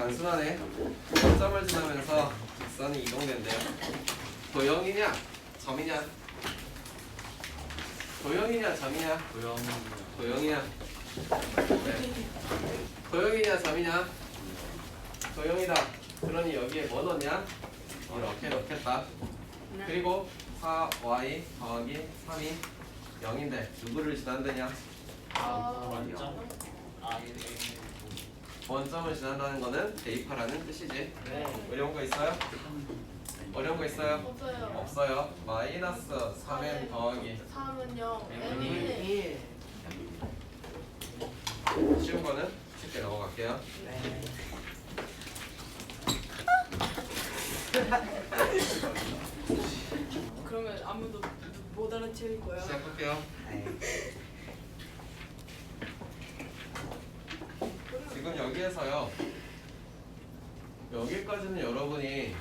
단순하네. 점을 지나면서 직선이 이동된대요. 도형이냐 점이냐? 도형이냐 점이냐? 도형이냐? 네. 도형이냐 점이냐? 도형이다. 그러니 여기에 뭐 넣냐? 이렇게 넣겠다. 그리고 4y 더하기 3이 0인데 누구를 지난다냐? 원점을 지난다는 거는 대입하라는 뜻이지. 어려운 거 있어요? 어려운 거 있어요? 없어요. 없어요. 마이너스 3n 더하기 3은 0, n은 1. 쉬운 거는 쉽게 넘어갈게요. 그러면 아무도 못 알아채릴 거야. 시작할게요. 지금 여기에서요. 여기까지는 여러분이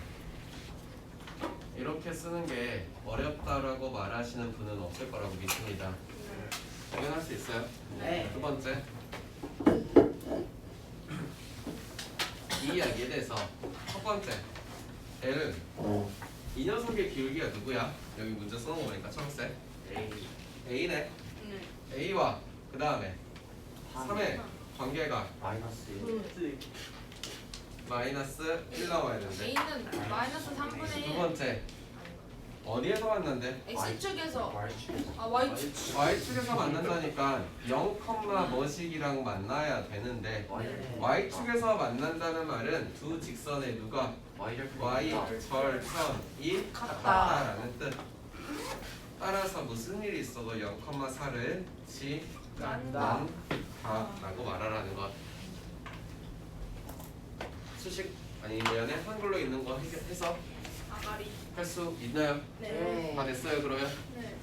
이렇게 쓰는 게 어렵다라고 말하시는 분은 없을 거라고 믿습니다. 당연할 수 있어요. 네. 두 번째, 이 이야기에 대해서 첫 번째, L은 이 녀석의 기울기가 누구야? 여기 문제 써놓은 거 보니까 초록색 A네. A와 그 다음에 3의 관계가 마이너스 1 나와야 되는데 A는 마이너스 3분의 1. 두 번째 어디에서 만난대? X축에서 Y축. Y축에서 만난다니까 0, 뭐식이랑 만나야 되는데 Y축에서 만난다는 말은 두 직선의 누가 Y 절선이 같다라는 뜻. 따라서 무슨 일이 있어도 0,4를 지난다라고 말하라는 것. 수식 아니면 한글로 있는 거 해서 아가리. 할 수 있나요? 네. 다 됐어요 그러면? 네.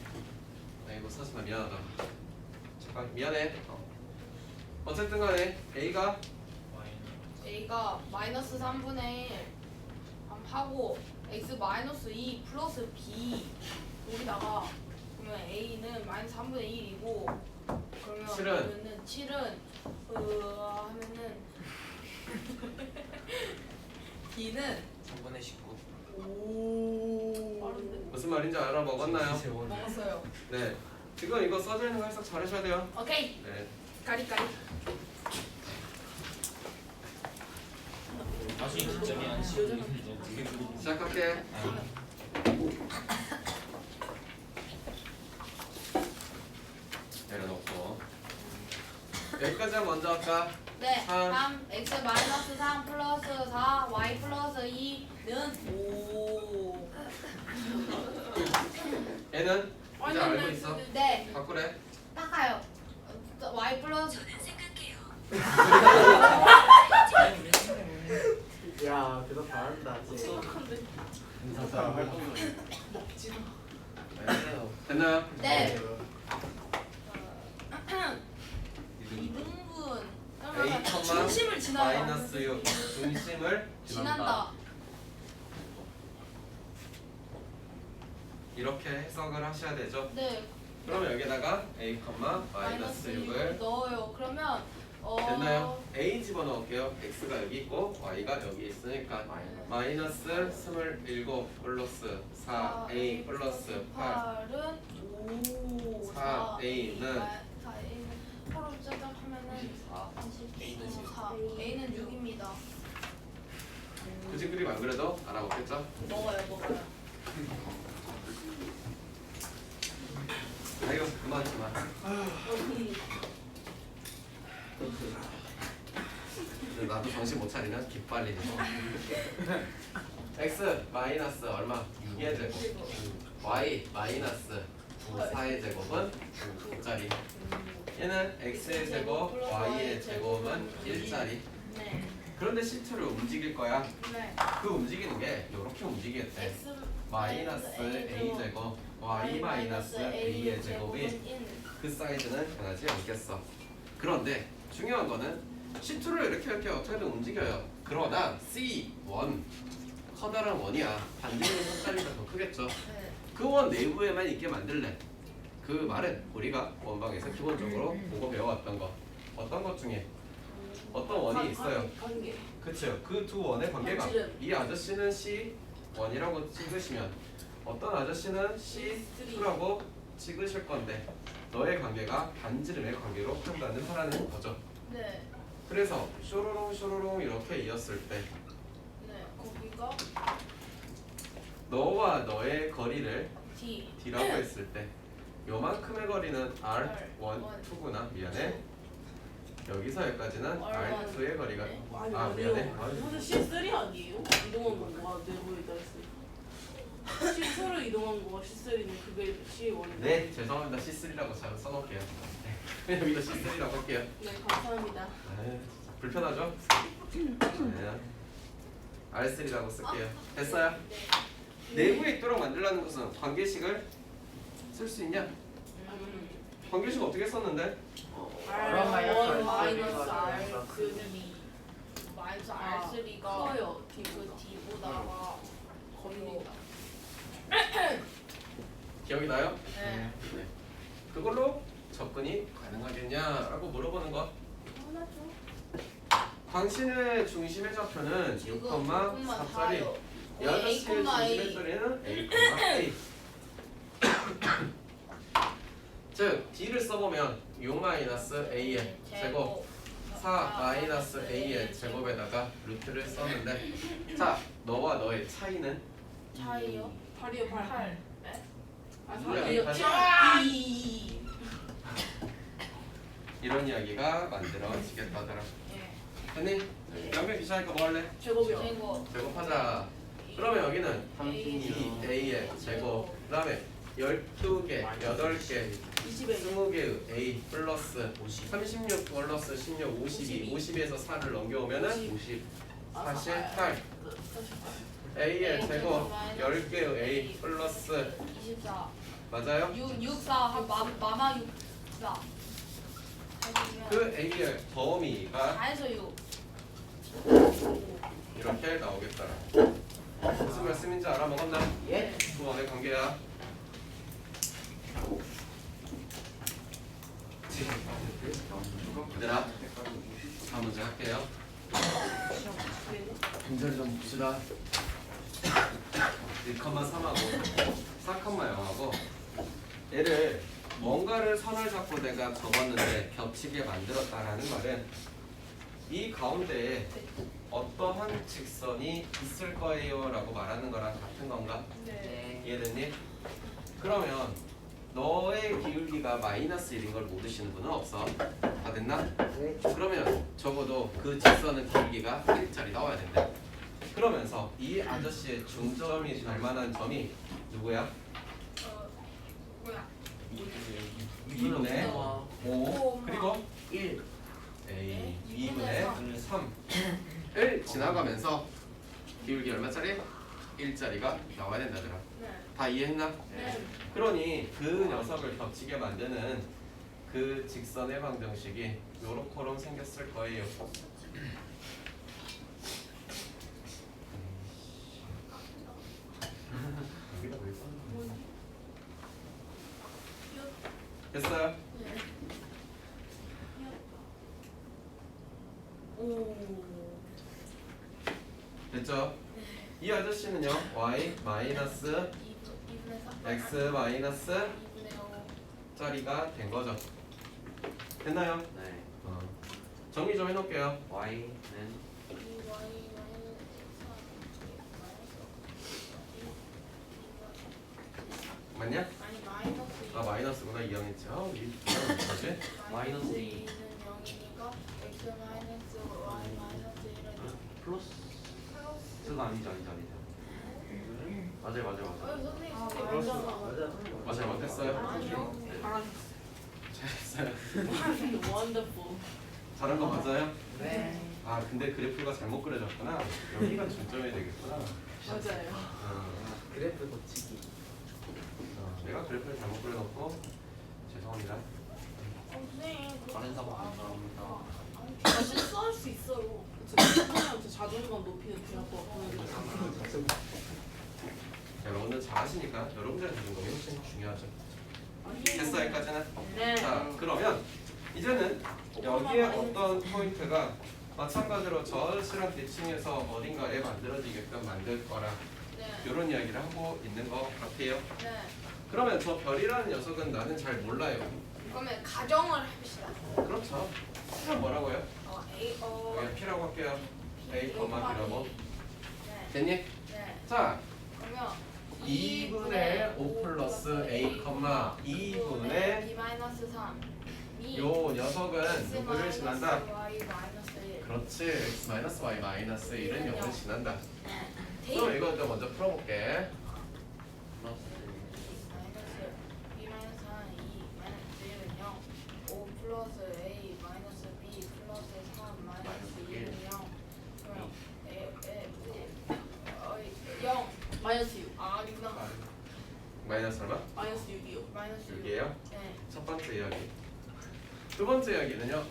이거 사지마 미안하다. 잠깐 미안해. 어쨌든 간에 A가 마이너스 3분의 1 하고 X 마이너스 2 플러스 B 여기다가 그러면 A는 마이너스 3분의 1이고 그러면 7은 하면은 B는 3분의 19. 오 빠른데 무슨 말인지 알아먹었나요? 먹었어요. 네. 지금 이거 써져 있는 거 해석 잘하셔야 돼요. 오케이 네. 까리까리. 다시 진점이 안 씌워지는데 어떻게 그리고 시작할게. 내려놓고 여기까지 먼저 할까? 네, 3. 3 x 마이너스 3 플러스 4 y 플러스 2는 5. 얘는 이제 알고 있어. 네, 바꾸래. 닦아요. y 플러스 야, 대답 잘한다. 인사사 활동을 됐나요? 네. 2등분 A, 중심을 지나요. 마이너스 6 중심을 지난다. 이렇게 해석을 하셔야 되죠. 네. 그러면 여기다가 A, 마이너스 6을 넣어요. 그러면 됐나요? A 집어넣을게요. X가 여기 있고 Y가 여기 있으니까 마이너스 27 플러스 4A 플러스 8 8은 5. 4A는 4A는 서로 짜장하면은 24. A는 6입니다. 굳이 그림 안 그래도 알아먹겠죠? 먹어요. 아이고 그만 나도 정신 못 차리면 기빨리는 거. X 마이너스 얼마? 6의 제곱 Y 마이너스 4의 제곱은 9짜리. 얘는 X의 제곱 Y의 제곱은 1짜리. 네. 그런데 시트를 움직일 거야. 네. 그 움직이는 게 이렇게 움직이겠대. X 마이너스 A 제곱 Y 마이너스 A의 제곱이 그 사이즈는 변하지 않겠어. 그런데 중요한 거는 C2를 이렇게 어떻게든 움직여요. 그러나 C1 커다란 원이야. 반지름 손짜리가 더 크겠죠. 네. 그 원 내부에만 있게 만들래. 그 말은 우리가 원방에서 기본적으로 보고 배워왔던 거 어떤 것 중에 어떤 원이 있어요. 관계. 그쵸? 그 두 원의 관계가 반지름. 이 아저씨는 C1이라고 찍으시면 어떤 아저씨는 C2라고 찍으실 건데 너의 관계가 반지름의 관계로 판단을 하라는 거죠. 네. 그래서 쇼로롱 쇼로롱 이렇게 이었을 때 네. 거기가 너와 너의 거리를 D. D라고 했을 때 요만큼의 거리는 R1, 2구나. 미안해. 여기서 여기까지는 R2의 거리가 아 미안해. 근데 C3 아니에요? 이동한 거가 내부에다 있으니까 C2로 이동한 거가 C3는 그게 C1인데. 네 죄송합니다. C3라고 잘 써놓을게요. 그냥 여기다 C3라고 할게요. 네 감사합니다. 아유, 불편하죠? 네. R3라고 쓸게요. 됐어요? 내부에 있도록 만들라는 것은 관계식을 쓸 수 있냐? 관계식 어떻게 썼는데? R1 마이너스 R 마이너스 아, R3가 커요. 그 D보다가 겁니다. 기억이 나요? 네. 네. 그걸로 접근이 가능하겠냐라고 물어보는 것. 당신의 중심의 좌표는 6,4짜리 이 아저씨의 중심의 자리는 A, 즉 D를 써보면 6-A의 제곱 4-A의 제곱에다가 루트를 썼는데 자 너와 너의 차이는 차이요? 8이요 8. 8. 네? 아 뭐야, 4이요. 팔? 2. 이런 이야기가 만들어지겠다더라. 예. 됐니? 몇명 귀찮으니까 뭐 할래? 제곱이요. 제곱. 제곱하자. 그러면 여기는 2A의 제곱 그 다음에 12개, 8개, 20에 20개의 A 플러스 36 플러스 16, 52 52에서 4를 넘겨오면은 50. 48 A의 제곱 10개의 A 플러스 24. 맞아요? 64 한 마마 64. 그 A의 범위가 다 해서 6. 이렇게 나오겠더라. 무슨 말씀인지 알아먹었나? 예? 두 원의 관계야. 얘들아 다음 문제 할게요. 문제를 좀 봅시다. 1,3하고 4,0하고 얘를 뭔가를 선을 잡고 내가 적었는데 겹치게 만들었다라는 말은 이 가운데에 어떠한 직선이 있을 거예요 라고 말하는 거랑 같은 건가? 네. 이해됐니? 그러면 너의 기울기가 마이너스 1인 걸 모르시는 분은 없어. 다 됐나? 네. 그러면 적어도 그 직선은 기울기가 1짜리 나와야 된대. 그러면서 이 아저씨의 중점이 될 만한 점이 누구야? 뭐야? 2분의 5 그리고 1. A 2분의 3을 지나가면서 기울기 얼마짜리? 1짜리가 나와야 된다더라. 네. 다 이해했나? 네. 그러니 그 녀석을 겹치게 만드는 그 직선의 방정식이 요렇게럼 생겼을 거예요. 됐어요? 오. 됐죠? 이 아저씨는요 y 마이너스 2분의 3. x 마이너스 2분의 5. 짜리가 된 거죠. 됐나요? 네. 정리 좀 해놓을게요. Y는 맞냐? 아니 마이너스 아 마이너스구나. 2항했지. 아 우리 뭐지? 마이너스 2. 2는 0이니까 x 마이너스 y 마이너스 1은 플러스가 아니죠. 맞아요. 선생님 맞아요. 어땠어요? 아니요. 잘했어요. 원더풀. 잘한 거 맞아요? 네. 아 근데 그래프가 잘못 그려졌구나. 여기가 중점이 되겠구나. 맞아요. 그래프 고치기. 내가 그래프를 잘못 그려놓고 죄송합니다. 선생님 다른 사고 감사합니다. 아, 실수할 수 있어요. 선생님한테 자존감 높이는 그래프 보여드릴게요. 여러분들 잘하시니까 여러분들의 자존감이 훨씬 중요하죠. 됐어 여기까지는? 네. 자 그러면 이제는 여기에 어떤 포인트가 마찬가지로 저 실험 대칭에서 어딘가에 만들어지게끔 만들 거라 네. 이런 이야기를 하고 있는 것 같아요. 네. 그러면 저 별이라는 녀석은 나는 잘 몰라요. 그러면 가정을 해봅시다. 그렇죠. 그럼 뭐라고요? A 여기 P라고 할게요. A, B라고. 네. 됐니? 네. 자, 그러면 2분의 5 플러스 A, 2분의 B 마이너스 3. 요 녀석은 누구를 지난다? Y 마이너스 1. 그렇지. X 마이너스 Y 마이너스 1은 0을 지난다. 네. 그럼 이것도 먼저 풀어볼게. 마이너스 B 마이너스 3 2 마이너스 1은 0. 5 플러스 A 마이너스 B 플러스 3 마이너스 1은 0. 그럼 0. 마이너스 6. 아, 아니구나. 마이너스 얼마? 마이너스 6이요. 마이너스 6. 6이에요. 네. 첫 번째 이야기. 두 번째 이야기는요.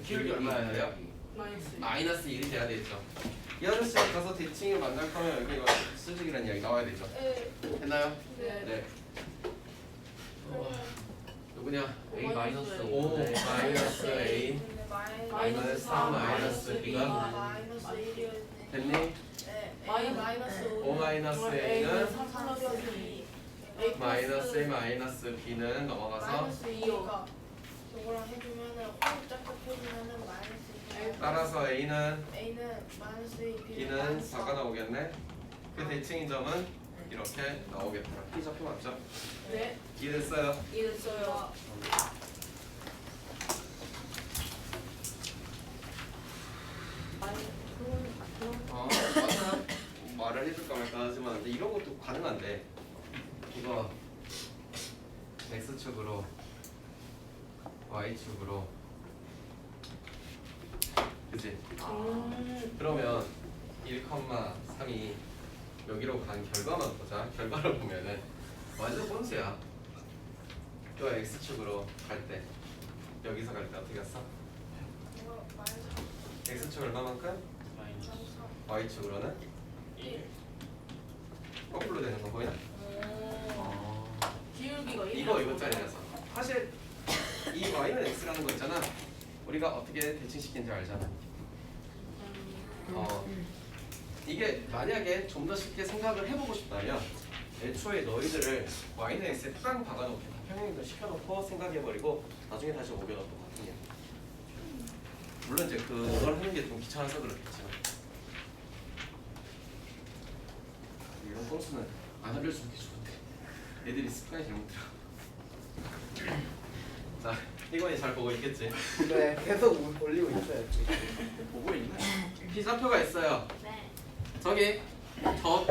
기울기 얼마예요? 마이너스 6. 마이너스 1이 돼야 되죠. 이 아저씨가 가서 대칭을 만날 거면 여기 이거 수직이라는 이야기 나와야 되죠. 네. 됐나요? 네. 네. 누구냐? A 마이너스 5 네. 마이너스 A 마이너스 3 마이너스 B가 마이너스 1이었네. 됐니? 네. 마이너스 5 마이너스 A는 3 플러스 2. 마이너스 A 마이너스 B는 넘어가서 마이너스 2가 이거랑 해주면은 호흡 짝짝 해주면은 마이너스 2. 따라서 A는 A는 마이너스 2, B는 4가 나오겠네. 그 대칭인 점은 이렇게 나오겠더라. P 좌표 맞죠? 네. 이해됐어요? 이랬어요. 맞아. 말을 해줄까 말까 하지만 근데 이런 것도 가능한데 이거 X축으로 Y축으로 그치? 그러면 1,3이 여기로 간 결과만 보자. 결과를 보면은 완전 꼼수야. 또 X축으로 갈 때 여기서 갈 때 어떻게 갔어? 이거 마이너스 X축 얼마만큼? 마이너스 3. Y축으로는? 1. 거꾸로 되는 거 보이나? 기울기가 1. 이거 짜리라서 사실 이 Y는 X라는 거 있잖아. 우리가 어떻게 대칭시킨지 알잖아. 이게 만약에 좀 더 쉽게 생각을 해보고 싶다면 애초에 너희들을 Y는 X에 딱 박아놓고 다 평행이동 시켜놓고 생각해버리고 나중에 다시 옮겨놓고 같은 게 물론 이제 그걸 하는 게 좀 귀찮아서 그렇겠지만 이런 꼼수는 안 알려주는 게 좋은데 애들이 습관이 잘못 들어. 자, 이건이 잘 보고 있겠지? 네, 계속 올리고 있어요. 보고 있네. P좌표가 있어요. 네. 저기 저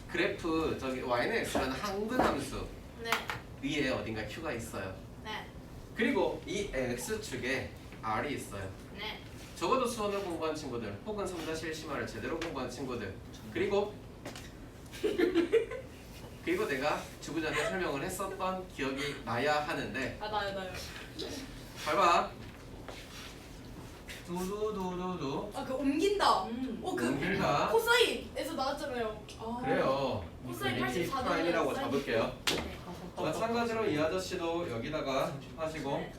그래프 저기 Y는 X라는 항분 함수 네. 위에 어딘가 Q가 있어요. 네. 그리고 이 X축에 R이 있어요. 네. 적어도 수원을 공부한 친구들 혹은 3-1 심화를 제대로 공부한 친구들 그리고 내가 주부자한테 설명을 했었던 기억이 나야 하는데 나요. 잘 봐. 두두두두두 아, 그 옮긴다. 옮긴다. 코사인에서 나왔잖아요. 그래요. 코사인 P 84 프라임이라고 사인. 잡을게요. 네. 마찬가지로 이 아저씨도 여기다가 하시고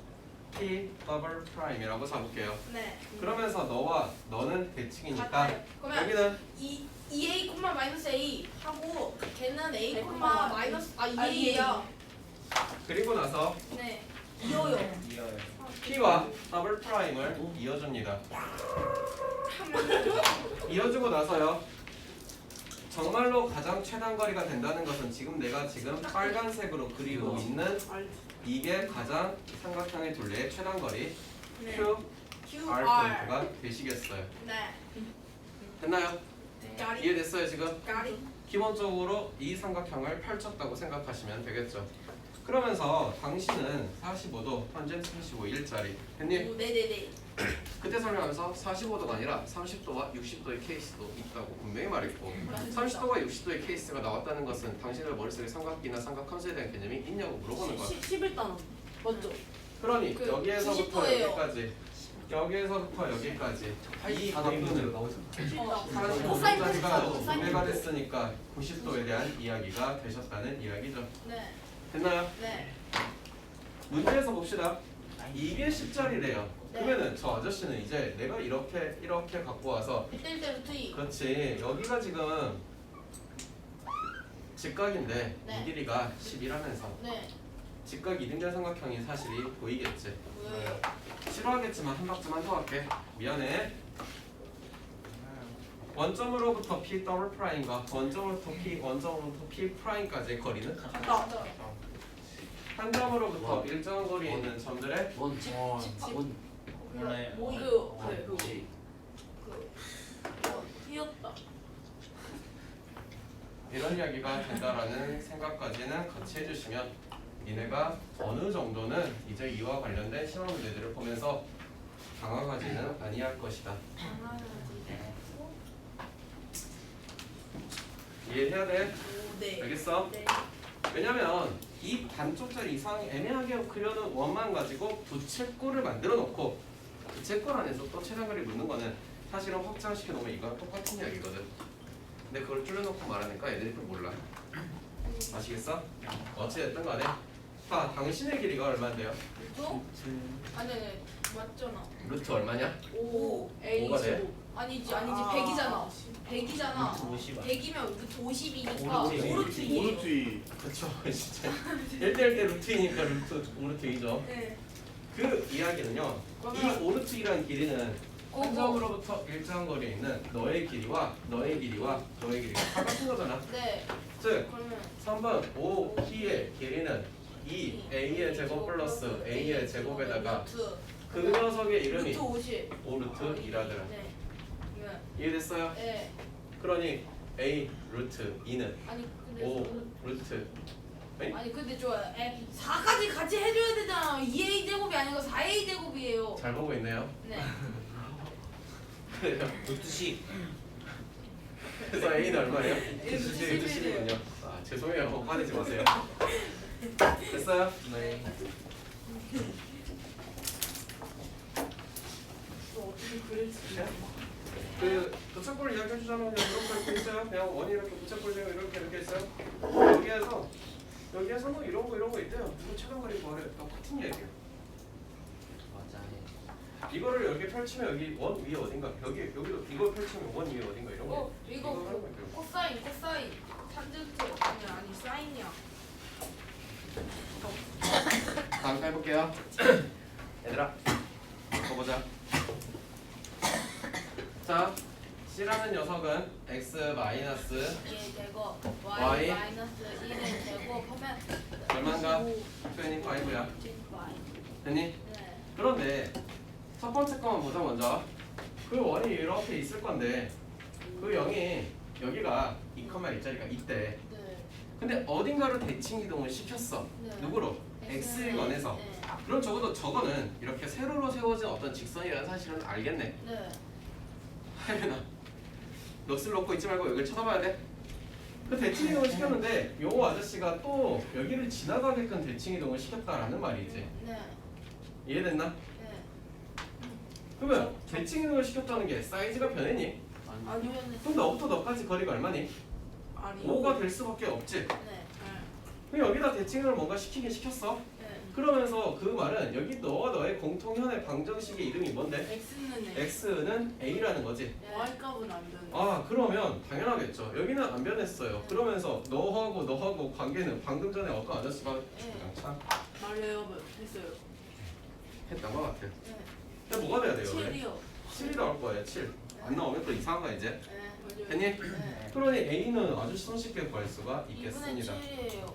P 더블 프라임이라고 잡을게요. 네. 그러면서 너와 너는 대칭이니까 맞아요. 그러면 여기는 2A 콤마 마이너스 A 하고 걔는 A A 콤마 콤마 마이너스 2A 야 그리고 나서 네. 이어요. P와 더블 프라임을 이어줍니다. 이어주고 나서요. 정말로 가장 최단 거리가 된다는 것은 지금 내가 지금 빨간색으로 그리고 있는 이게 가장 삼각형의 둘레의 최단 거리 네. Q, QR. R 포인트가 되시겠어요. 네. 됐나요? 까리. 이해됐어요 지금? 까리. 기본적으로 이 삼각형을 펼쳤다고 생각하시면 되겠죠. 그러면서 당신은 45도, 탄젠트 45 일자리 됐니? 네네네. 그때 설명하면서 45도가 아니라 30도와 60도의 케이스도 있다고 분명히 말했고 30도와 60도의 케이스가 나왔다는 것은 당신의 머릿속에 삼각기나 삼각함수에 대한 개념이 있냐고 물어보는 거야. 11단원 맞죠? 그러니 그 여기에서부터 90도예요. 여기까지 여기에서부터 여기까지 이 그림은 코사인 45도짜리가 코사인 2배가 됐으니까 90도에 대한 이야기가 되셨다는 이야기죠. 네. 됐나요? 네. 문제에서 봅시다. 이게 10짜리래요. 네. 그러면은 저 아저씨는 이제 내가 이렇게 갖고 와서 1대1 루트 2. 그렇지 여기가 지금 직각인데 네. 이 길이가 10이라면서 네. 직각 이등변 삼각형인 사실이 보이겠지. 왜요? 싫어하겠지만 한 박자만 더 할게. 미안해. 원점으로부터 P 더블 프라임과 원점으로부터 P 프라임까지의 거리는 갔다. 한 점으로부터 일정한 거리에 있는 점들의 몰라요. 그래 튀었다. 이런 이야기가 된다라는 생각까지는 같이 해주시면 니네가 어느 정도는 이제 이와 관련된 시험 문제들을 보면서 당황하지는 아니할 것이다. 이해해야 돼? 네. 알겠어? 네. 왜냐면 이 반쪽짜리 이상 애매하게 그려놓은 원만 가지고 부채꼴을 만들어 놓고 부채꼴 안에서 또 최상거리 묻는 거는 사실은 확장시켜 놓으면 이거랑 똑같은 이야기거든. 근데 그걸 줄여놓고 말하니까 애들이 또 몰라. 아시겠어? 어찌됐든 간에 자, 당신의 길이가 얼마인데요? 루트? 아니 맞잖아. 루트 얼마냐? 5. A 뭐가 돼? 아니지 100이잖아. 100이잖아. 루트 50 100이면 루트 50이니까 오르트 2. 오르트 2. 오르트 2. 그쵸 진짜 1대1 대 루트이니까 오르트 2죠. 네. 그 이야기는요 이 그러면 오르트 2라는 길이는 한 오고. 점으로부터 일정한 거리에 있는 너의 길이와 너의 길이와 너의 길이가 다 같은 거잖아. 네. 즉 그러면 3번 5P의 길이는 2A의 제곱 플러스 A의 제곱에다가 루트. 그 녀석의 이름이 루트 50. 오르트 2라더라. 네. 네. 이해됐어요? 네. 그러니 A 루트 2는 아니 근데 5 루트 아니 근데 저 4까지 같이 해줘야 되잖아. 2a 제곱이 아니고 4a 제곱이에요. 잘 보고 있네요. 네. 그래요. 루트 10 그래서 A는 얼마예요? 루트 10 이에요. 10이군요. 아 죄송해요. 화내지 마세요. 됐어요? 네. 또 어떻게 그릴지. 그 부채꼴 이야기 해주자면 이렇게 있어요. 그냥 원이 이렇게 부채꼴 되고 이렇게 있어요. 여기에서 뭐 이런 거 있대요. 이거 최단거리 거래 똑같은 얘기예요. 맞아요. 이거를 이렇게 펼치면 여기 원 위에 어딘가 여기도 이걸 펼치면 원 위에 어딘가 이런 거. 이거 하는 거예요. 코사인 탄젠트 아니 사인이야. 다음 해볼게요. 얘들아, 보자. 자, C라는 녀석은 x 마이너스 2의 제곱 Y. y 마이너스 1의 제곱하면 얼마인가? 25야. 25. 됐니? 네. 그런데 첫 번째 거만 보자 먼저. 그 원이 이렇게 있을 건데 그 0이 여기가 2,1자리가 있대. 네. 근데 어딘가로 대칭 이동을 시켰어. 네. 누구로? x에 관해서. 네. 그럼 적어도 저거는 이렇게 세로로 세워진 어떤 직선이라는 사실은 알겠네. 네. 하연아, 넋을 놓고 있지 말고 여기를 쳐다봐야 돼. 그 대칭 이동을 시켰는데 요 아저씨가 또 여기를 지나가게끔 대칭 이동을 시켰다라는 말이지. 네. 이해됐나? 네. 그러면 대칭 이동을 시켰다는 게 사이즈가 변했니? 아니면 그럼 너부터 너까지 거리가 얼마니? 아니. 5가 될 수밖에 없지. 네. 그럼 여기다 대칭을 뭔가 시키긴 시켰어. 네. 그러면서 그 말은 여기 너와 너의 공통현의 방정식의 이름이 뭔데? X는 A. x는 a라는 거지. 네. Y 값은 안 변해. 아 그러면 당연하겠죠. 여기는 안 변했어요. 그러면서 너하고 관계는 방금 전에 어떤 아저씨가 네. 참 말해요. 했어요. 했던 것 같아. 네. 근데 뭐가 돼야 돼요? 원래? 7이요. 7이 나올 거예요. 7. 안 나오면 또 이상한 거 이제. 네. 맞아요. 됐니? 네. 그러니 a는 아주 손쉽게 구할 수가 2분의 있겠습니다. 7이에요.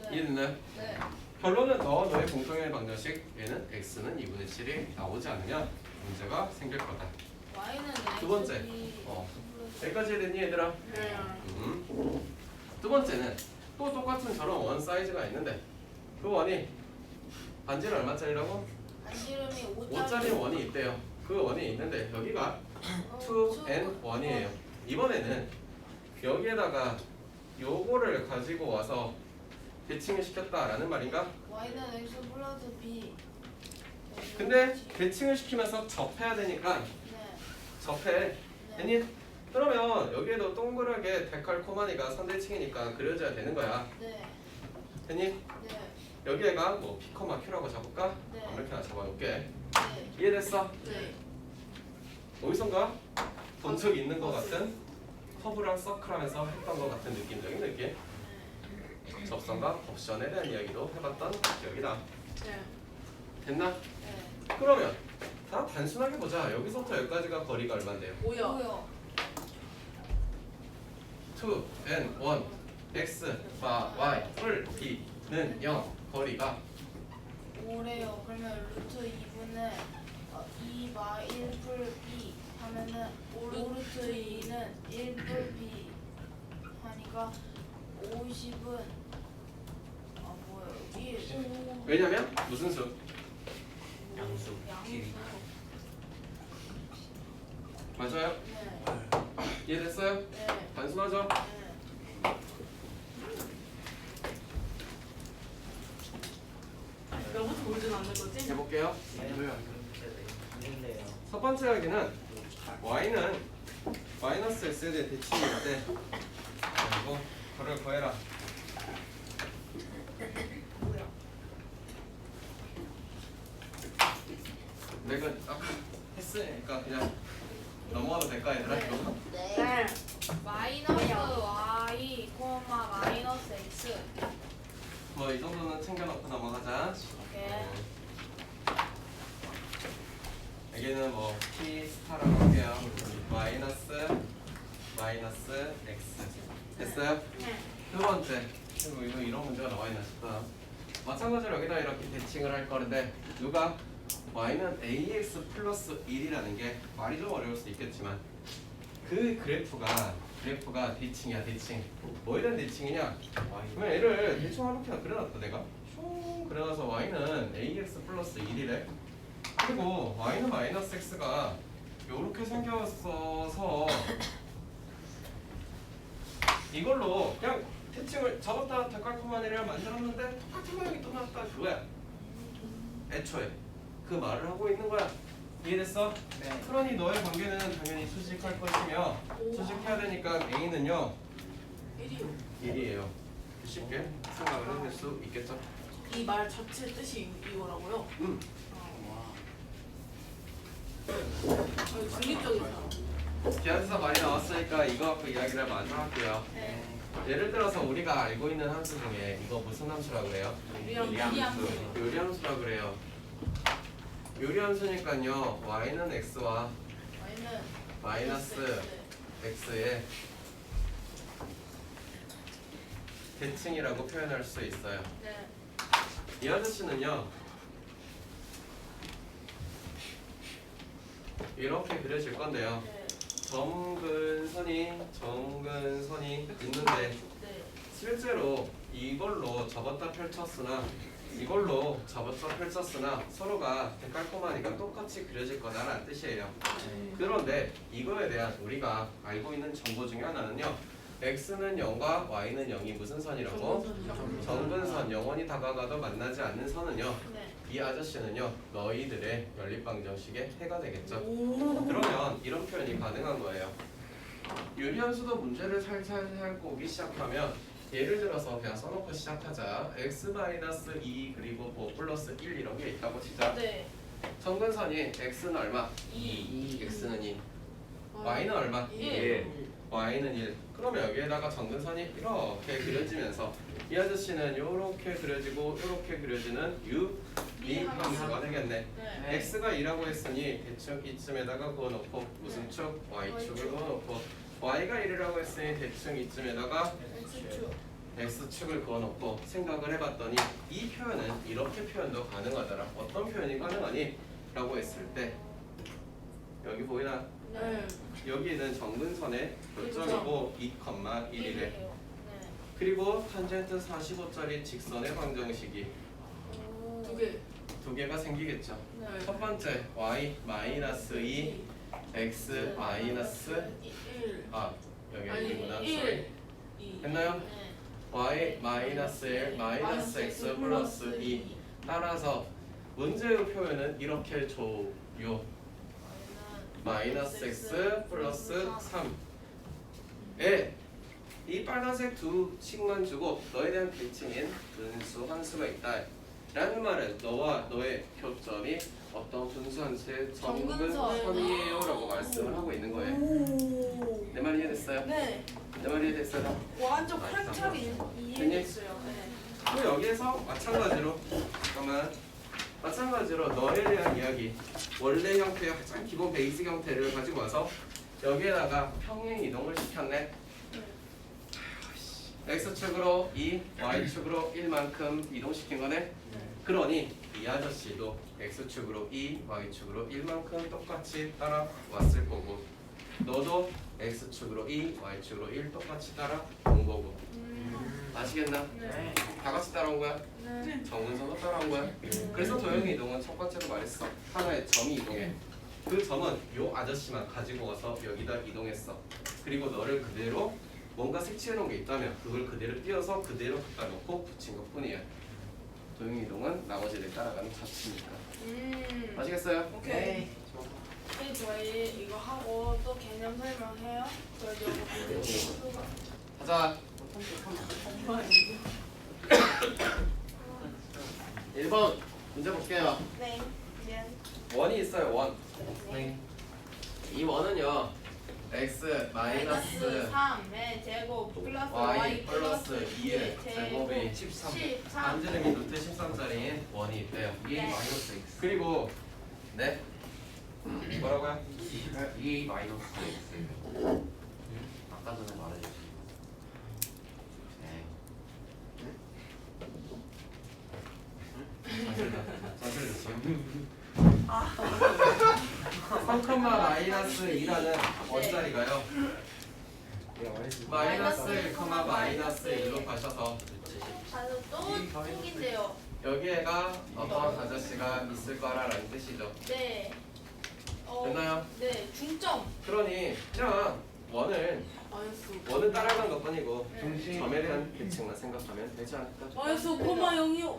네. 이해됐나요? 네. 결론은 너와 너의 공통현의 방정식 얘는 x는 2분의 7이 나오지 않으면 문제가 생길 거다. y는 두 번째. x이 여기까지 해야 얘들아? 네. 두 번째는 또 똑같은 저런 원 사이즈가 있는데 그 원이 반지는 얼마짜리라고? 안지름이 5짜리 원이 있대요. 그 원이 있는데 여기가 2n1이에요. 이번에는 여기에다가 요거를 가지고 와서 대칭을 시켰다라는 말인가? y는 x 플러스 b. 근데 대칭을 시키면서 접해야 되니까 네. 접해. 네. 됐니? 그러면 여기에도 동그랗게 데칼코마니가 선대칭이니까 그려줘야 되는 거야. 네. 됐니? 네. 여기에가 뭐 P, Q라고 잡을까? 네. 아무렇게나 잡아놓을게. 네. 이해됐어? 네. 어디선가 본 적 있는 것 같은 커브랑 서클하면서 했던 것 같은 느낌적인 느낌. 접선과 옵션에 대한 이야기도 해봤던 기억이다. 네. 됐나? 네. 그러면 다 단순하게 보자. 여기서부터 여기까지가 거리가 얼마인데요? 5요. 뭐요? 2, n, 1, x, y, 풀, b는 0 거리가 5래요. 그러면 루트 2분의 2마 1풀 b 하면은 5루트 2는 1풀 b 하니까 50은 뭐예요? 1. 왜냐면 무슨 수? 양수. 길이. 맞아요? 네. 이해됐어요? 네. 단순하죠? 네. 너무 돌진 않는 거지? 해볼게요. 있는데요. 첫 번째 이야기는 y는 마이너스 x에 대해 대칭일 때 그리고 그를 구해라. 뭐야? 내가 아까 했으니까 그냥 넘어가도 될까 얘들아? 이거? 네. 마이너스 y, 마이너스 x. 뭐 이 정도는 챙겨놓고 넘어가자. 오케이. 여기는 뭐 p 스타라고 할게요. 마이너스 x 됐어요? 네. 두 번째 그리고 이거 이런 문제가 나와 있나 싶다. 마찬가지로 여기다 이렇게 대칭을 할 거는데 누가 y는 ax 플러스 1이라는 게 말이 좀 어려울 수 있겠지만 그 그래프가 대칭이야 대칭. 뭐에 대한 대칭이냐? 그러면 얘를 대충 이렇게 그려놨다 내가 슝 그려놔서 y는 ax 플러스 1이래. 그리고 y는 마이너스 x가 요렇게 생겼어서 이걸로 그냥 대칭을 접었다 덧깔콤한이를 만들었는데 똑같은 모양이 또 나왔다 그거야. 애초에 그 말을 하고 있는 거야. 이해됐어? 네. 그러니 너의 관계는 당연히 수직할 것이며 수직해야 되니까 a는요 1이요. 1이에요. 쉽게 생각을 해낼 수 있겠죠? 이 말 자체 뜻이 이거라고요? 중립적이잖아. 기하에서 말이 나왔으니까 이거 갖고 이야기를 먼저 할게요. 네. 예를 들어서 우리가 알고 있는 함수 중에 이거 무슨 함수라고 그래요? 유리함수. 요리함수라고 그래요. 요리함수니까요 y는 x와 y는 마이너스 x의 대칭이라고 표현할 수 있어요. 네. 이 아저씨는요 이렇게 그려질 건데요. 네. 정근선이 있는데 네. 실제로 이걸로 접었다 펼쳤으나 이걸로 접었다 펼쳤으나 서로가 깔끔하니까 똑같이 그려질 거다라는 뜻이에요. 그런데 이거에 대한 우리가 알고 있는 정보 중에 하나는요 x는 0과 y는 0이 무슨 선이라고? 정근선, 영원히 다가가도 만나지 않는 선은요 네. 이 아저씨는요 너희들의 연립방정식의 해가 되겠죠. 오. 그러면 이런 표현이 가능한 거예요. 유리함수도 문제를 살살 꼬기 시작하면 예를 들어서 그냥 써놓고 시작하자. x-2 그리고 뭐 플러스 1 이런 게 있다고 치자. 네. 정근선이 x는 얼마? 2. x는 2 y는 얼마? 1. y는 1 그러면 여기에다가 정근선이 이렇게 그려지면서 이 아저씨는 이렇게 그려지고 이렇게 그려지는 유리함수가 되겠네. 네. x가 2라고 했으니 대충 이쯤에다가 그어놓고 무슨 축? y축을 그어놓고 y가 1이라고 했으니 대충 이쯤에다가 x축. x축을 그어놓고 생각을 해봤더니 이 표현은 이렇게 표현도 가능하더라. 어떤 표현이 가능하니? 라고 했을 때 여기 보이나? 네. 여기는 정근선의 교점이고 2,1이래. 1이에요. 네. 그리고 탄젠트 45짜리 직선의 방정식이 오. 두 개. 두 개가 생기겠죠. 네. 첫 번째 y 마이너스 2 x 마이너스 1. 여기 아니, 아니구나. 1. 2. 했나요? 네. y 마이너스 1 마이너스 x 플러스 2 따라서 문제의 표현은 이렇게 줘요. 마이너스 x 플러스 3에 이 빨간색 두 식만 주고 너에 대한 대칭인 분수 한수가 있다 라는 말은 너와 너의 교점이 어떤 분수 한수의 정근선이에요 라고 말씀을 하고 있는 거예요. 오. 내 말 이해됐어요? 네. 내 말 이해됐어요? 완전 크랙차게 이해했어요. 네. 그리고 여기에서 마찬가지로 잠깐만 마찬가지로 너에 대한 이야기 원래 형태의 가장 기본 베이직 형태를 가지고 와서 여기에다가 평행 이동을 시켰네. x축으로 2, y축으로 1만큼 이동시킨 거네. 그러니 이 아저씨도 x축으로 2, y축으로 1만큼 똑같이 따라왔을 거고 너도 x축으로 2, y축으로 1 똑같이 따라온 거고 아시겠나? 네. 다 같이 따라온 거야? 네. 정근선도 따라온 거야? 그래서 도형의 이동은 첫 번째로 말했어. 하나의 점이 이동해. 그 점은 요 아저씨만 가지고 와서 여기다 이동했어. 그리고 너를 그대로 뭔가 색칠해놓은 게 있다면 그걸 그대로 띄어서 그대로 갖다 놓고 붙인 것 뿐이야. 도형의 이동은 나머지를 따라가는 자체니까. 아시겠어요? 오케이. 네, 저희 이거 하고 또 개념 설명해요. 저희 이거 가자. 1번 문제 볼게요. 네. 미안. 원이 있어요. 원. 네. 이 원은요. x 마이너스 3의 제곱 플러스 y 플러스 2의 제곱 제곱이 13. 13. 반지름이 루트 13짜리인 원이 있대요. E 네. 마이너스 X. 그리고 네 뭐라고요? E 마이너스 X. 아까 전에 말해주신 자세를 지금 3, 마이너스 2라는 원짜리가요. 마이너스 1, 마이너스 1로 가셔서 가서 또 뚝인데요. 여기에가 어떤 아저씨가 있을 거라는 뜻이죠. 네. 됐나요? 네. 중점. 그러니 그냥 원을 따라가는 것뿐이고 네. 점에 대한 대칭만 생각하면 되지 않을까? 마이너스 5,0이요.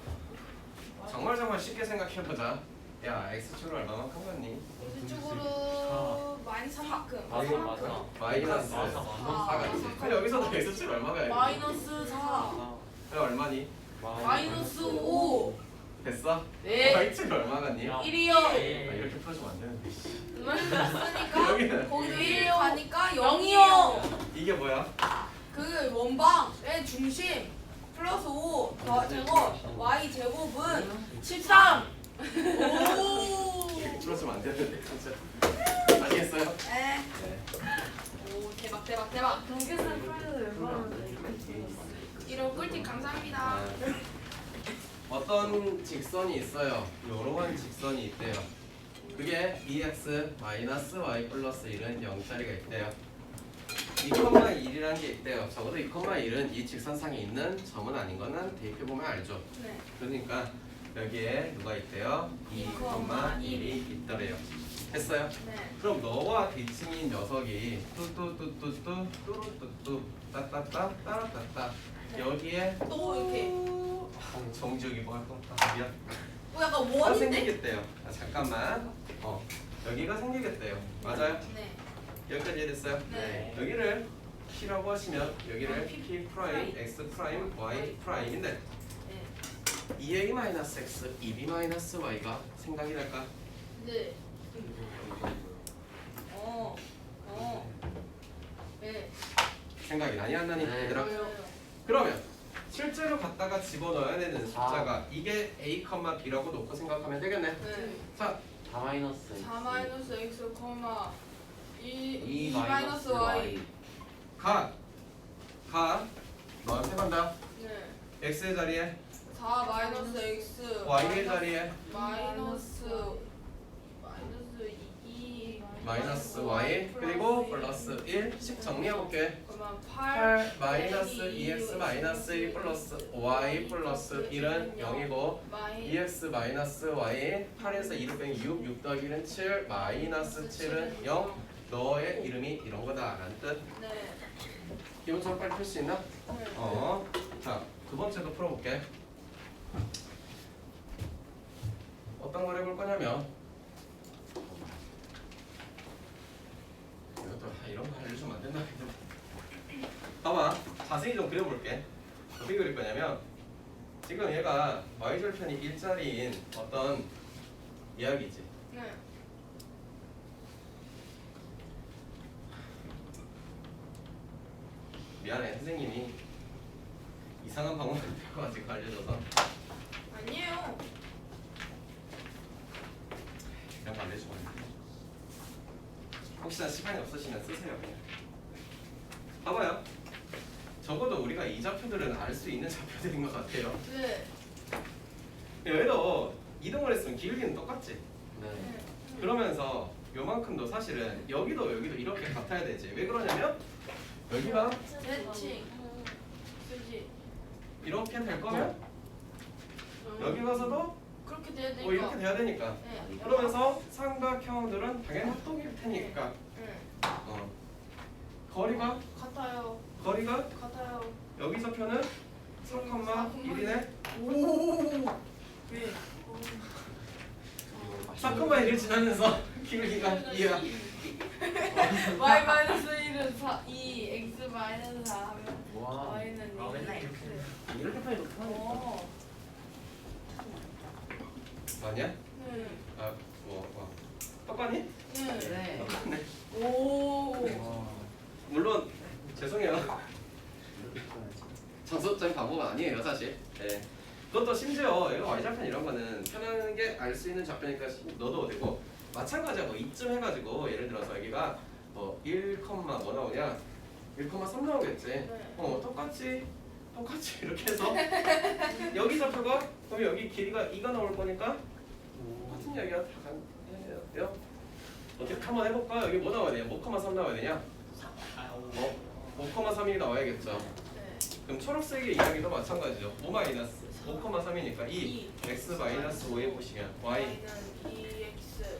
정말 쉽게 생각해보자. 야 x축을 얼마만큼 갔니? 이쪽으로 마이너스 3만큼. 맞아 맞아. 마이너스 맞아, 4가 있지. 그럼 여기서도 x축 얼마가 있니? 마이너스 4. 그럼 얼마니? 마이너스 5. 됐어? 네. y축 얼마 갔니? 야. 1이요. 아, 이렇게 풀어주면 안 되는데. 쓰니까 여기는 거기도 1 가니까 0이요. 0이요. 이게 뭐야? 그 원방의 중심 플러스 5 더 제곱 y 제곱은 13. 오. 풀어주면 안 되는데 진짜. 아시겠어요? 네. 오 대박 대박 대박. 경계선 풀어서 웬만하면 이런 꿀팁 감사합니다. 아, 어떤 직선이 있어요. 요런 직선이 있대요. 그게 2x 마이너스 y 플러스 1은 0짜리가 있대요. 2,1이라는 게 있대요. 적어도 2,1은 이 직선상에 있는 점은 아닌 거는 대입해보면 알죠. 네. 그러니까 여기에 누가 있대요? 2,1이 있더래요. 했어요? 네. 그럼 너와 대칭인 녀석이 뚜뚜뚜뚜뚜 뚜루뚜뚜 따따따 따라따따 여기에 또 이렇게. 정지욱이 뭐 할 것 같아? 미안. 약간 가 원인데? 생기겠대요. 아, 잠깐만. 여기가 생기겠대요. 맞아요? 네. 여기까지 이해됐어요? 네. 여기를 P라고 하시면 여기를 P 프라임, X 프라임, Y 프라임인데 네. 2A 마이너스 X, 2B 마이너스 Y가 생각이 날까? 네. 네. 생각이 나니 안 나니? 네. 얘들아? 그러면 실제로 갖다가 집어넣어야 되는 숫자가 이게 A, B라고 놓고 생각하면 되겠네. 네. 자, 4 마이너스 X. 4 마이너스 x, 2 2 마이너스 y. 가 너한테 간다. 네. X의 자리에 4 마이너스 x. Y의 자리에 마이너스 마이너스 Y 그리고 플러스 1씩 정리해볼게. 그러면 8 마이너스 2x 마이너스 1 플러스 y 플러스 1은 0이고 2x 마이너스 y 8에서 2를 빼면 6 더하기 1은 7 마이너스 7은 0 너의 이름이 이런 거다 라는 뜻. 네. 기본적으로 빨리 풀 수 있나? 자, 두 번째도 풀어볼게. 어떤 걸 해볼 거냐면 이것도 이런 거 알려주면 안 된다. 봐봐. 얘가 y절편이 일자리인 어떤 이야기지. 네. 미안해 선생님이 이상한 방법을 가지고 알려줘서 아니에요. 그냥 알려주고 혹시나 시간이 없으시면 쓰세요 그냥. 봐봐요. 적어도 우리가 이 좌표들은 알 수 있는 좌표들인 것 같아요. 네. 얘도 이동을 했으면 기울기는 똑같지. 네. 그러면서 요만큼도 사실은 여기도 이렇게 같아야 되지. 왜 그러냐면 여기가 대칭. 수지. 이렇게 될 거면 여기 가서도 그렇게 돼야 되니까. 뭐 이렇게 돼야 되니까. 네. 그러면서 삼각형들은 당연히 합동일 테니까 네. 거리가 같아요. 여기 좌표는 3,1이네. 오. 네. 4,1을 지나면서 기울기가 2야. y 마이너스 1은 4, 2, x 마이너스 4 하면 와. y는 2. 아, 맨날 이렇게 해. 이렇게 파이 높아. 어. 맞냐? 네. 아, 똑같니? 네. 네. 똑같네. 오. 와. 물론 죄송해요. 이렇게 써야지. 정석적인 방법은 아니에요 사실. 네. 그것도 심지어 얘가 y좌편 이런 거는 편하게 알 수 있는 좌표니까 넣어도 되고 마찬가지야. 뭐 이쯤 해가지고 예를 들어서 여기가 뭐 1, 뭐 나오냐 1,3 나오겠지. 네. 똑같이 이렇게 해서 여기 좌표가 그럼 여기 길이가 2가 나올 거니까 똑같은 이야기가 다 가능해요. 어떻게 한번 해볼까? 여기 뭐 나와야 되냐? 5,3 나와야 되냐? 5,3이 나와야겠죠. 네. 그럼 초록색의 이야기도 마찬가지죠. 5,3이니까 2 x 마이너스 5에 보시면 y y는 2x.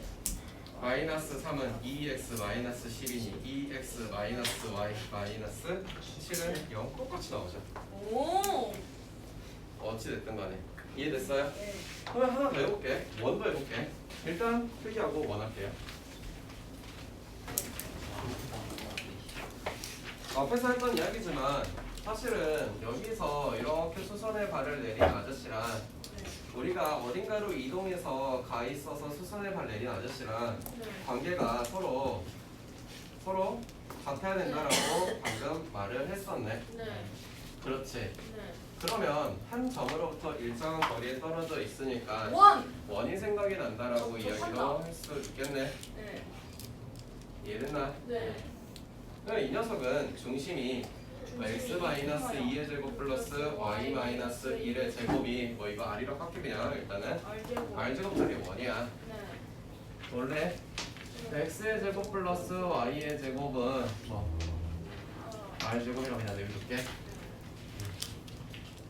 마이너스 3은 2x 마이너스 10이니 2x 마이너스 y 마이너스 7은 0 똑같이 나오죠. 오. 어찌됐든 간에 이해됐어요? 네. 그러면 하나 더 해볼게. 원도 해볼게. 일단 필기하고 원 할게요. 앞에서 했던 이야기지만 사실은 여기서 이렇게 수선의 발을 내린 아저씨랑 우리가 어딘가로 이동해서 가 있어서 수선의 발 내린 아저씨랑 네. 관계가 서로 같아야 된다라고 방금 말을 했었네. 네. 그렇지. 네. 그러면 한 점으로부터 일정한 거리에 떨어져 있으니까 원. 원이 생각이 난다라고 저 이야기도 산다. 할 수 있겠네. 네. 이해됐나? 네. 그럼 이 녀석은 중심이 x-2의 제곱 플러스 y-1의 제곱이 뭐 이거 r이라고 할게 그냥 일단은 알제곱. r제곱짜리 원이야. 네. 원래 x의 제곱 플러스 y의 제곱은 뭐 r제곱이라고 그냥 내려줄게.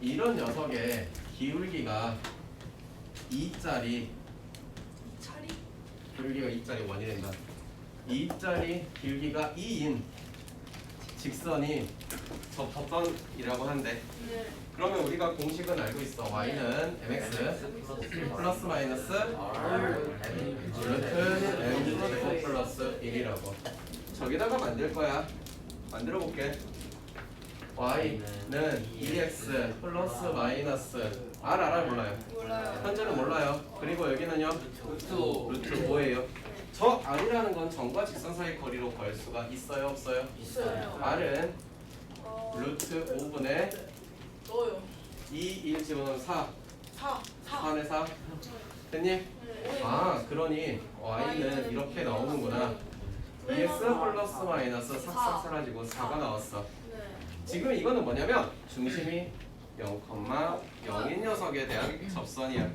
이런 녀석의 기울기가 2짜리 차리. 기울기가 2짜리 원이 된다. 2짜리 기울기가 2인 직선이 접선이라고 한대. 네. 그러면 우리가 공식은 알고 있어. y는 mx 플러스 마이너스 루트 m 제곱 플러스 1이라고. 저기다가 만들 거야. 만들어 볼게. y는 2x 플러스 마이너스 r 몰라요. 몰라요. 현재는 몰라요. 그리고 여기는요 루트 5예요. 저 r이라는 건 점과 직선 사이 거리로 구할 수가 있어요 없어요? 있어요. r은 어, 루트 5분의 넣어요. 2, 1 집어넣으면 4 4. 4네 4 됐니? 네. 아 그러니 y는 이렇게 나오는구나. 2x 플러스 마이너스 싹싹 사라지고 4가 나왔어. 네. 지금 이거는 뭐냐면 중심이 0,0인 녀석에 대한 접선이야.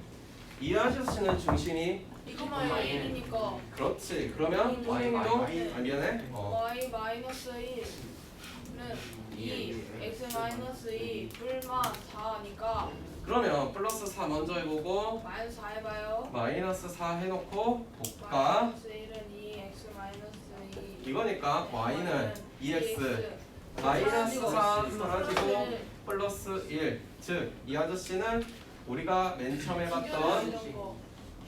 이 아저씨는 중심이 이거만 1이니까 그렇지. 그러면 통행이동 미안해. y 마이너스 1은 2 x 마이너스 2 불만 4니까 그러면 플러스 4 먼저 해보고 마이너스 4 해봐요. 마이너스 4 해놓고 볶아. 마이너스 1은 2 x 마이너스 2 이거니까 y는 2x 마이너스 4 사라지고 플러스 1. 즉 이 아저씨는 우리가 맨 처음에 봤던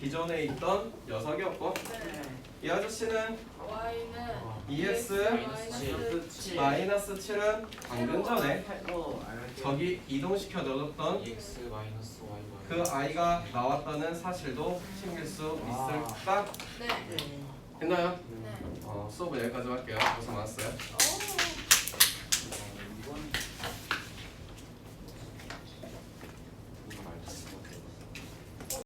기존에 있던 녀석이었고 네. 이 아저씨는 y는 EX 마이너스 마이너스 7은 방금 전에 알게요. 저기 이동시켜 넣었던 EX 마이너스 Y 그 i가 나왔다는 사실도 챙길 수 있을까? 네. 했나요? 네. 수업은 여기까지 할게요.